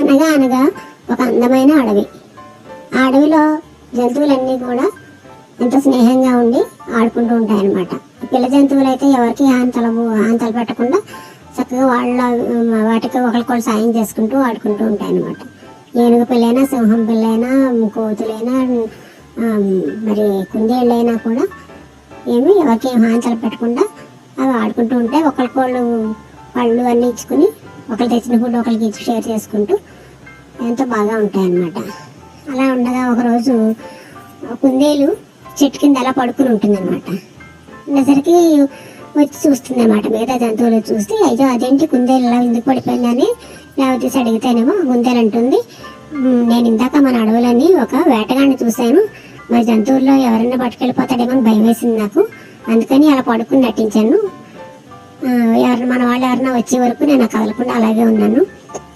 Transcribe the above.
అనగా అనగా ఒక అందమైన అడవి. ఆ అడవిలో జంతువులన్నీ కూడా ఎంతో స్నేహంగా ఉండి ఆడుకుంటూ ఉంటాయన్నమాట. పిల్ల జంతువులు అయితే ఎవరికి హాని తలపెట్టకుండా చక్కగా వాటికి ఒకరికొకరు సాయం చేసుకుంటూ ఆడుకుంటూ ఉంటాయన్నమాట. ఏనుగు పిల్లైనా, సింహం పిల్లైనా, కోతులైనా, మరి కుందేళ్ళైనా కూడా ఎవరికి హాని తలపెట్టకుండా అవి ఆడుకుంటూ ఉంటాయి. ఒకరికొకళ్ళు పళ్ళు అన్నీ ఇచ్చుకుని ఒకరు తెచ్చిన ఫుడ్ ఒకరికి ఇచ్చి షేర్ చేసుకుంటూ ఎంతో బాగా ఉంటాయన్నమాట. అలా ఉండగా ఒకరోజు కుందేలు చెట్టు కింద అలా పడుకుని ఉంటుందన్నమాట. ఉండేసరికి వచ్చి చూస్తుంది అన్నమాట. మిగతా జంతువులు చూస్తే అయ్యో అదేంటి కుందేలు ఇలా ఎందుకు పడిపోయిందని లేవతీసి అడిగితేనేమో కుందేలు అంటుంది, నేను ఇందాక మన అడవులని ఒక వేటగాడిని చూశాను, మరి జంతువుల్లో ఎవరైనా పట్టుకెళ్ళిపోతాడేమో అని భయం వేసింది నాకు, అందుకని అలా పడుకుని నటించాను. మన వాళ్ళు ఎవరైనా వచ్చే వరకు నేను కదలకుండా అలాగే ఉన్నాను.